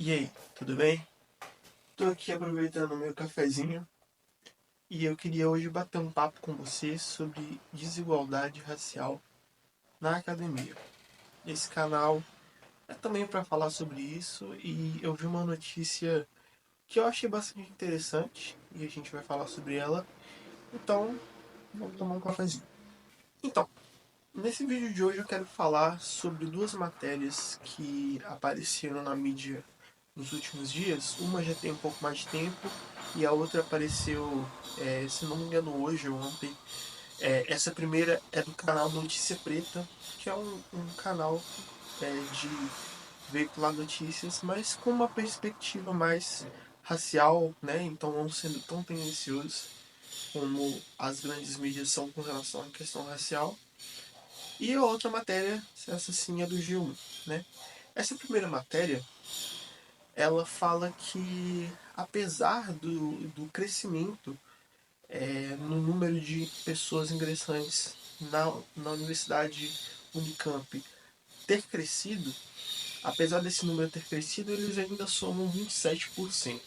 E aí, tudo bem? Tô aqui aproveitando o meu cafezinho e eu queria hoje bater um papo com você sobre desigualdade racial na academia. Esse canal é também para falar sobre isso e eu vi uma notícia que eu achei bastante interessante e a gente vai falar sobre ela. Então, vamos tomar um cafezinho. Então, nesse vídeo de hoje eu quero falar sobre duas matérias que apareceram na mídia nos últimos dias. Uma já tem um pouco mais de tempo e a outra apareceu, se não me engano, hoje ou ontem. Essa primeira é do canal Notícia Preta, que é um canal de veicular notícias, mas com uma perspectiva mais racial, né? Então não sendo tão tendencioso como as grandes mídias são com relação à questão racial. E a outra matéria, essa sim é do G1, né? Essa primeira matéria, ela fala que apesar do crescimento no número de pessoas ingressantes na Universidade Unicamp ter crescido, apesar desse número ter crescido, eles ainda somam 27%.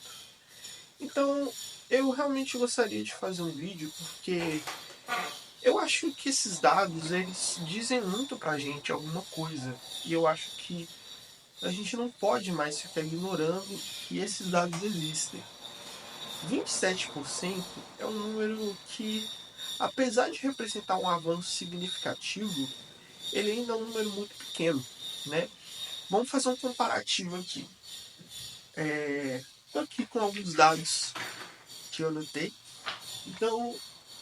Então, eu realmente gostaria de fazer um vídeo porque eu acho que esses dados eles dizem muito pra gente alguma coisa. E eu acho que a gente não pode mais ficar ignorando que esses dados existem. 27% é um número que, apesar de representar um avanço significativo, ele ainda é um número muito pequeno, né? Vamos fazer um comparativo aqui. Estou aqui com alguns dados que eu anotei. Então, o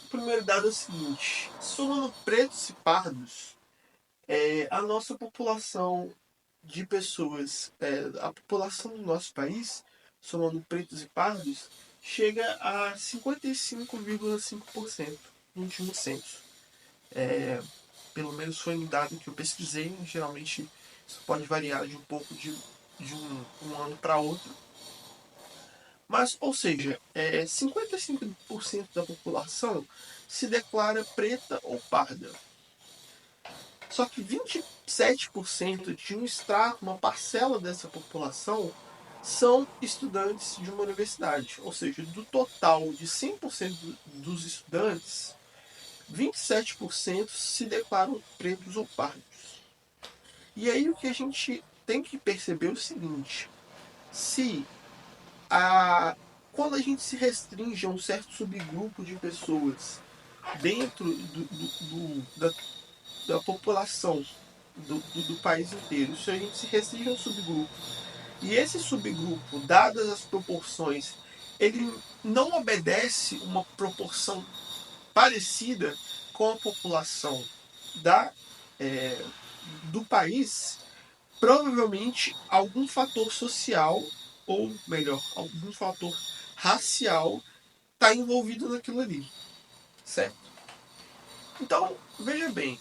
primeiro dado é o seguinte: somando pretos e pardos, a nossa população de pessoas, a população do nosso país, somando pretos e pardos, chega a 55,5% no último censo. Pelo menos foi um dado que eu pesquisei. Geralmente isso pode variar de um pouco de um ano para outro. Mas, ou seja, 55% da população se declara preta ou parda. Só que 27% de um extrato, uma parcela dessa população, são estudantes de uma universidade. Ou seja, do total de 100% dos estudantes, 27% se declaram pretos ou pardos. E aí o que a gente tem que perceber é o seguinte: se a, quando a gente se restringe a um certo subgrupo de pessoas dentro da população do país inteiro, se a gente se restringe a um subgrupo, e esse subgrupo, dadas as proporções, ele não obedece uma proporção parecida com a população da, do país, provavelmente algum fator social, ou melhor, algum fator racial está envolvido naquilo ali, certo? Então, veja bem,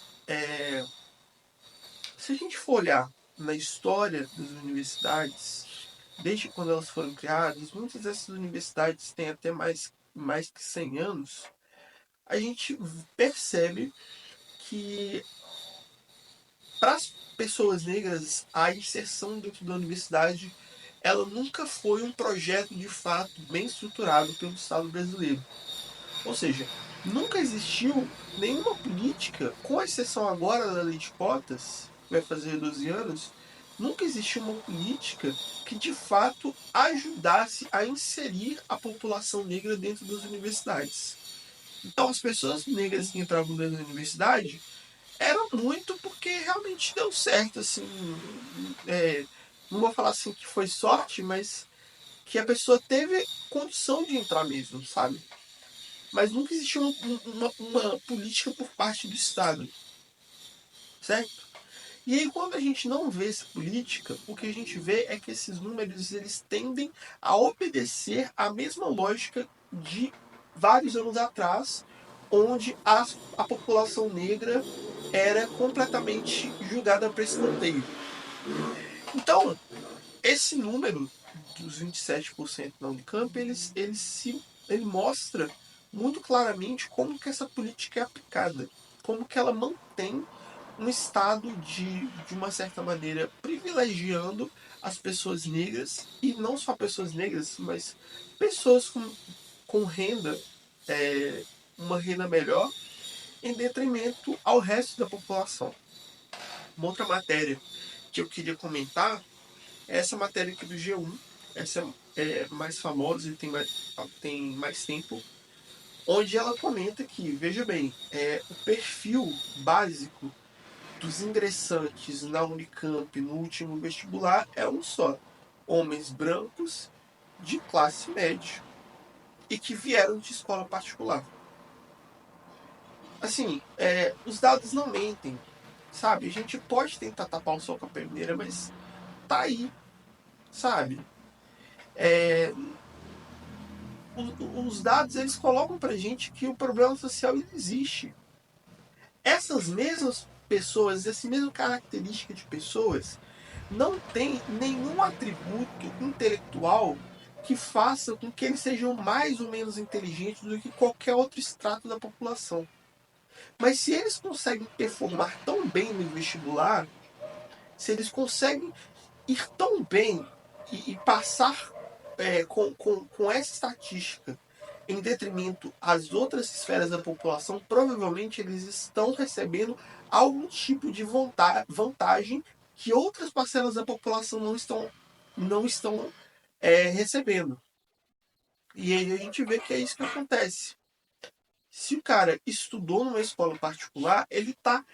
se a gente for olhar na história das universidades, desde quando elas foram criadas, muitas dessas universidades têm até mais que 100 anos, a gente percebe que para as pessoas negras, a inserção dentro da universidade ela nunca foi um projeto de fato bem estruturado pelo Estado brasileiro. Ou seja, nunca existiu nenhuma política, com exceção agora da lei de cotas, que vai fazer 12 anos, nunca existiu uma política que de fato ajudasse a inserir a população negra dentro das universidades. Então, as pessoas negras que entravam dentro da universidade era muito porque realmente deu certo, assim. Não vou falar assim que foi sorte, mas que a pessoa teve condição de entrar mesmo, sabe? Mas nunca existiu uma política por parte do Estado, certo? E aí quando a gente não vê essa política, o que a gente vê é que esses números eles tendem a obedecer à mesma lógica de vários anos atrás, onde a população negra era completamente julgada para escanteio. Então, esse número dos 27% da Unicamp, ele mostra muito claramente como que essa política é aplicada, como que ela mantém um estado de uma certa maneira, privilegiando as pessoas negras, e não só pessoas negras, mas pessoas com renda, uma renda melhor, em detrimento ao resto da população. Uma outra matéria que eu queria comentar é essa matéria aqui do G1, essa é mais famosa e tem mais tempo, onde ela comenta que, veja bem, o perfil básico dos ingressantes na Unicamp no último vestibular é um só: homens brancos de classe média e que vieram de escola particular. Assim, os dados não mentem, sabe? A gente pode tentar tapar o sol com a peneira, mas tá aí, sabe? É, os dados, eles colocam pra gente que o problema social existe. Essas mesmas pessoas, essa mesma característica de pessoas, não tem nenhum atributo intelectual que faça com que eles sejam mais ou menos inteligentes do que qualquer outro extrato da população. Mas se eles conseguem performar tão bem no vestibular, se eles conseguem ir tão bem e passar com essa estatística em detrimento às outras esferas da população, provavelmente eles estão recebendo algum tipo de vantagem que outras parcelas da população não estão recebendo. E aí a gente vê que é isso que acontece. Se o cara estudou numa escola particular, ele está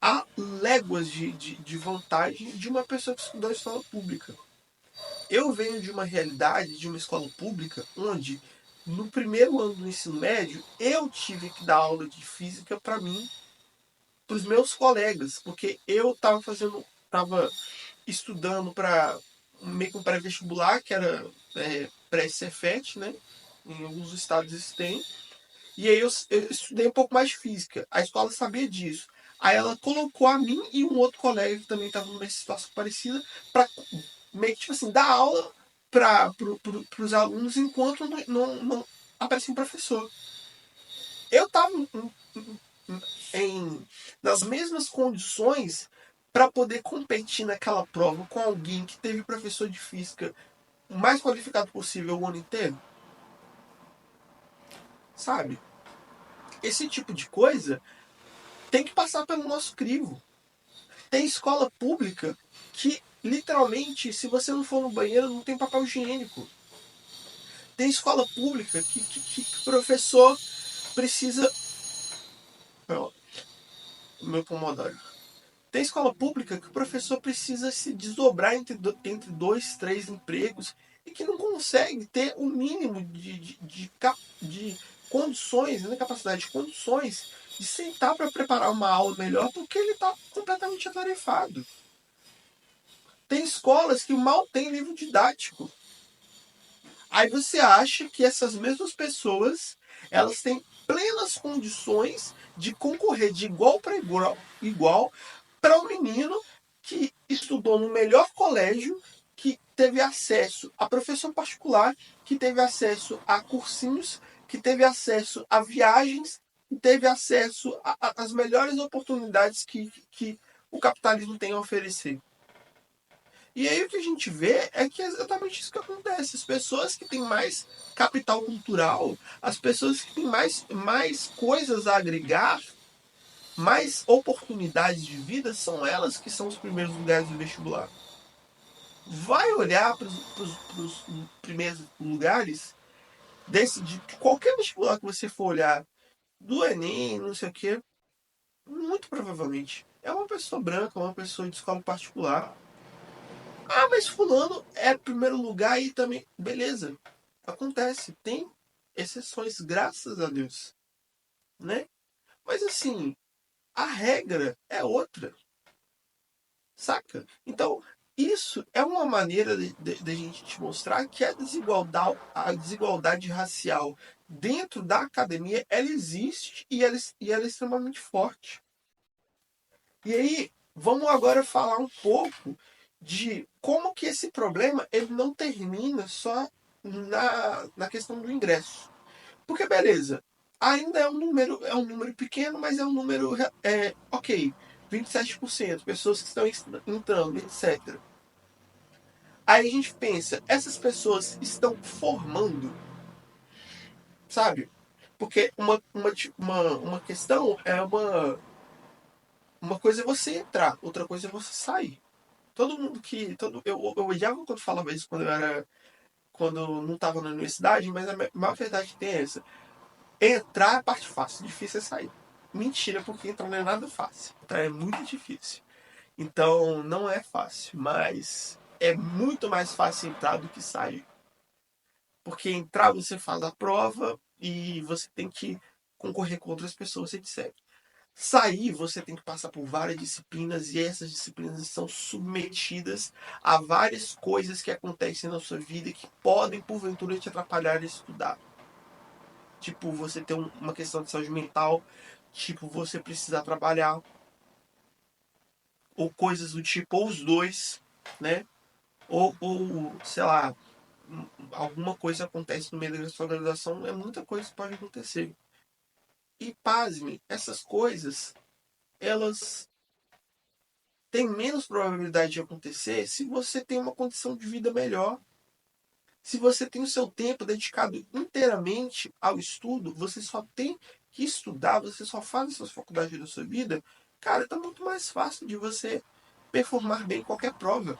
a léguas de vantagem de uma pessoa que estudou em escola pública. Eu venho de uma realidade de uma escola pública onde, no primeiro ano do ensino médio, eu tive que dar aula de física para mim, para os meus colegas, porque eu estava estudando para meio que um pré-vestibular, que era pré-Cefet, né? Em alguns estados isso tem. E aí eu estudei um pouco mais de física. A escola sabia disso. Aí ela colocou a mim e um outro colega que também estava numa situação parecida para meio que tipo assim, dar aula para os alunos enquanto não aparecia um professor. Eu estava em, nas mesmas condições para poder competir naquela prova com alguém que teve professor de física o mais qualificado possível o ano inteiro, sabe? Esse tipo de coisa tem que passar pelo nosso crivo. Tem escola pública que, literalmente, se você não for no banheiro, não tem papel higiênico. Tem escola pública que professor precisa. Meu pomodoro. Tem escola pública que o professor precisa se desdobrar entre dois, três empregos e que não consegue ter o mínimo de condições, não é capacidade, de condições de sentar para preparar uma aula melhor porque ele está completamente atarefado. Tem escolas que mal têm livro didático. Aí você acha que essas mesmas pessoas elas têm plenas condições de concorrer de igual para igual para um menino que estudou no melhor colégio, que teve acesso a professor particular, que teve acesso a cursinhos, que teve acesso a viagens, que teve acesso às melhores oportunidades que o capitalismo tem a oferecer. E aí o que a gente vê é que é exatamente isso que acontece. As pessoas que têm mais capital cultural, as pessoas que têm mais coisas a agregar, mais oportunidades de vida, são elas que são os primeiros lugares do vestibular. Vai olhar para os primeiros lugares de qualquer vestibular que você for olhar, do Enem, não sei o quê, muito provavelmente é uma pessoa branca, uma pessoa de escola particular. Ah, mas fulano é primeiro lugar e também. Beleza. Acontece. Tem exceções, graças a Deus. Né? Mas assim, a regra é outra. Saca? Então, isso é uma maneira de a gente te mostrar que a desigualdade racial dentro da academia, ela existe e ela é extremamente forte. E aí, vamos agora falar um pouco de como que esse problema ele não termina só na questão do ingresso. Porque beleza, ainda é um número pequeno, mas é um número ok. 27%, pessoas que estão entrando, etc. Aí a gente pensa, essas pessoas estão formando, sabe? Porque uma questão é uma coisa é você entrar, outra coisa é você sair. Todo mundo que. Eu odiava quando falava isso quando eu não estava na universidade, mas a maior verdade que tem é essa. Entrar é a parte fácil, difícil é sair. Mentira, porque entrar não é nada fácil. Entrar é muito difícil. Então não é fácil, mas é muito mais fácil entrar do que sair. Porque entrar você faz a prova e você tem que concorrer com outras pessoas, etc. Sair, você tem que passar por várias disciplinas e essas disciplinas são submetidas a várias coisas que acontecem na sua vida e que podem, porventura, te atrapalhar a estudar. Tipo, você ter uma questão de saúde mental, tipo, você precisar trabalhar, ou coisas do tipo, ou os dois, né? Ou sei lá, alguma coisa acontece no meio da sua graduação, é muita coisa que pode acontecer. E pasme, essas coisas, elas têm menos probabilidade de acontecer se você tem uma condição de vida melhor. Se você tem o seu tempo dedicado inteiramente ao estudo, você só tem que estudar, você só faz as suas faculdades da sua vida, cara, tá muito mais fácil de você performar bem qualquer prova.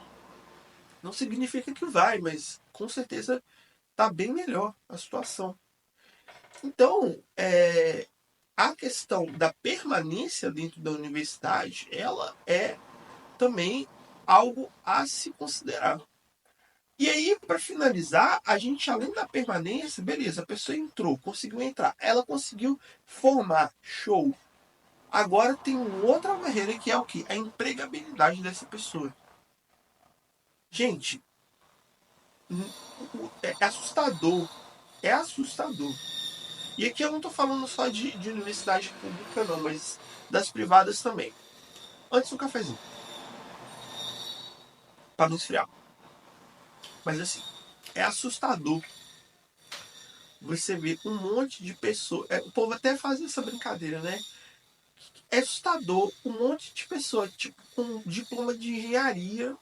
Não significa que vai, mas com certeza tá bem melhor a situação. Então, a questão da permanência dentro da universidade, ela é também algo a se considerar. E aí, para finalizar, a gente, além da permanência, beleza, a pessoa entrou, conseguiu entrar, ela conseguiu formar, show. Agora tem uma outra barreira que é o quê? A empregabilidade dessa pessoa. Gente, é assustador. É assustador. E aqui eu não estou falando só de universidade pública, não, mas das privadas também. Antes um cafezinho, para não esfriar. Mas assim, é assustador você ver um monte de pessoas. O povo até faz essa brincadeira, né? É assustador um monte de pessoa, tipo, com diploma de engenharia,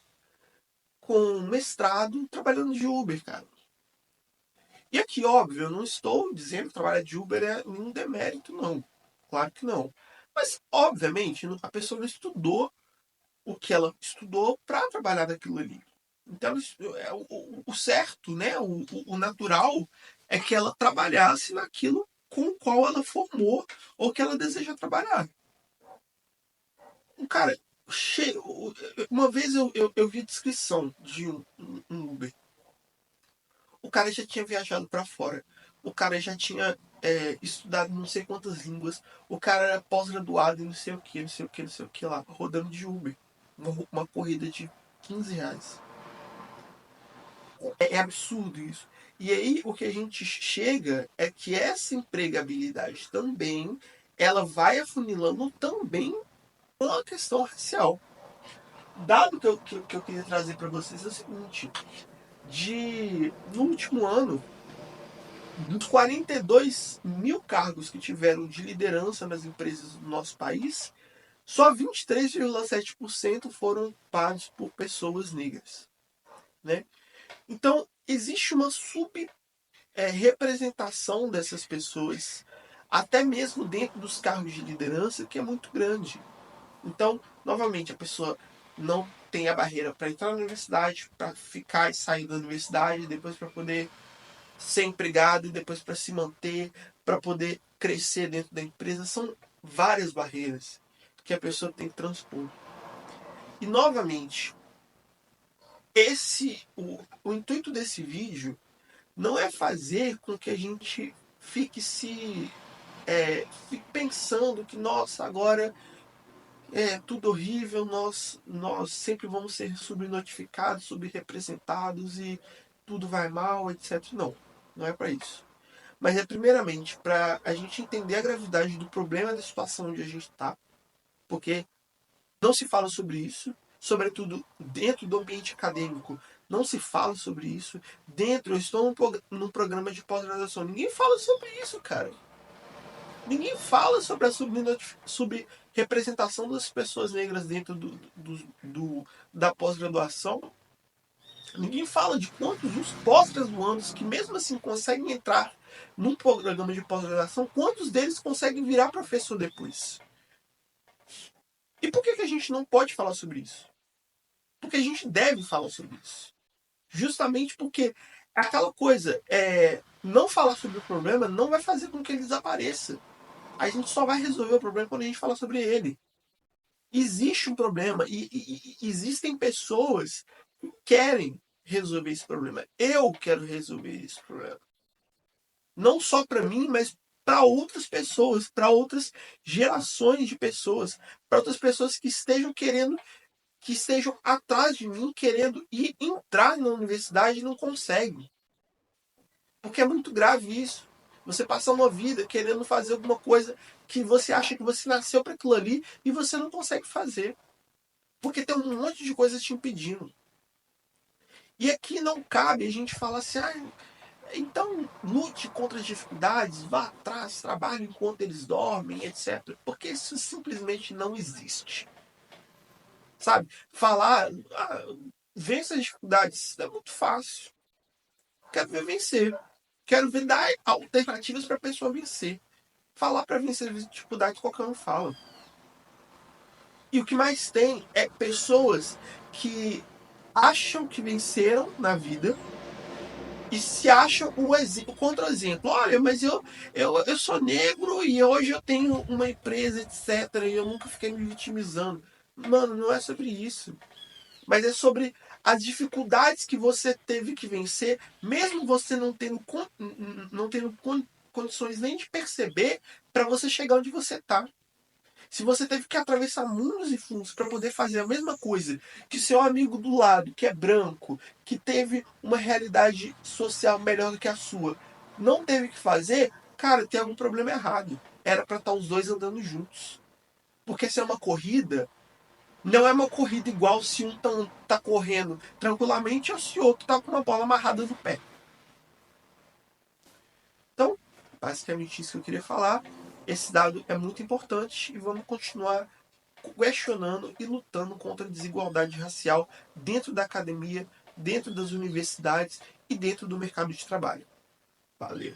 com mestrado, trabalhando de Uber, cara. E aqui, óbvio, eu não estou dizendo que trabalhar de Uber é nenhum demérito, não. Claro que não. Mas, obviamente, a pessoa não estudou o que ela estudou para trabalhar naquilo ali. Então, o certo, né, o natural, é que ela trabalhasse naquilo com o qual ela formou ou que ela deseja trabalhar. Cara, cheio, uma vez eu vi a descrição de um Uber. O cara já tinha viajado para fora. O cara já tinha estudado não sei quantas línguas. O cara era pós-graduado em não sei o que, não sei o que, não sei o que lá, rodando de Uber. Uma corrida de R$ 15. É absurdo isso. E aí o que a gente chega é que essa empregabilidade também ela vai afunilando também com a questão racial. Dado que eu queria trazer para vocês é o seguinte: no último ano, dos 42 mil cargos que tiveram de liderança nas empresas do nosso país, só 23,7% foram pagos por pessoas negras, né? Então, existe uma representação dessas pessoas, até mesmo dentro dos cargos de liderança, que é muito grande. Então, novamente, a pessoa não tem a barreira para entrar na universidade, para ficar e sair da universidade, depois para poder ser empregado e depois para se manter, para poder crescer dentro da empresa. São várias barreiras que a pessoa tem que transpor. E novamente, o intuito desse vídeo não é fazer com que a gente fique pensando que, nossa, agora é tudo horrível, nós sempre vamos ser subnotificados, subrepresentados e tudo vai mal, etc. Não, não é para isso. Mas é primeiramente para a gente entender a gravidade do problema da situação onde a gente está, porque não se fala sobre isso, sobretudo dentro do ambiente acadêmico. Não se fala sobre isso. Eu estou num programa de pós-graduação. Ninguém fala sobre isso, cara. Ninguém fala sobre a subrepresentação das pessoas negras dentro da pós-graduação. Ninguém fala de quantos os pós-graduandos que mesmo assim conseguem entrar num programa de pós-graduação, quantos deles conseguem virar professor depois. E por que a gente não pode falar sobre isso? Porque a gente deve falar sobre isso. Justamente porque aquela coisa, não falar sobre o problema não vai fazer com que ele desapareça. A gente só vai resolver o problema quando a gente fala sobre ele. Existe um problema e existem pessoas que querem resolver esse problema. Eu quero resolver esse problema. Não só para mim, mas para outras pessoas, para outras gerações de pessoas, para outras pessoas que estejam querendo, que estejam atrás de mim, querendo ir entrar na universidade e não conseguem. Porque é muito grave isso. Você passar uma vida querendo fazer alguma coisa que você acha que você nasceu para aquilo ali e você não consegue fazer. Porque tem um monte de coisas te impedindo. E aqui não cabe a gente falar assim, então lute contra as dificuldades, vá atrás, trabalhe enquanto eles dormem, etc. Porque isso simplesmente não existe. Sabe? Falar, vença as dificuldades, é muito fácil. Quero ver vencer. Quero ver dar alternativas para a pessoa vencer. Falar para vencer as dificuldades qualquer um fala. E o que mais tem é pessoas que acham que venceram na vida e se acham o contra-exemplo. Olha, mas eu sou negro e hoje eu tenho uma empresa, etc. E eu nunca fiquei me vitimizando. Mano, não é sobre isso. Mas é sobre as dificuldades que você teve que vencer, mesmo você não tendo condições nem de perceber para você chegar onde você está. Se você teve que atravessar mundos e fundos para poder fazer a mesma coisa que seu amigo do lado, que é branco, que teve uma realidade social melhor do que a sua, não teve que fazer, cara, tem algum problema errado. Era para estar os dois andando juntos. Porque se é uma corrida, não é uma corrida igual se um tá correndo tranquilamente ou se o outro tá com uma bola amarrada no pé. Então, basicamente isso que eu queria falar. Esse dado é muito importante e vamos continuar questionando e lutando contra a desigualdade racial dentro da academia, dentro das universidades e dentro do mercado de trabalho. Valeu!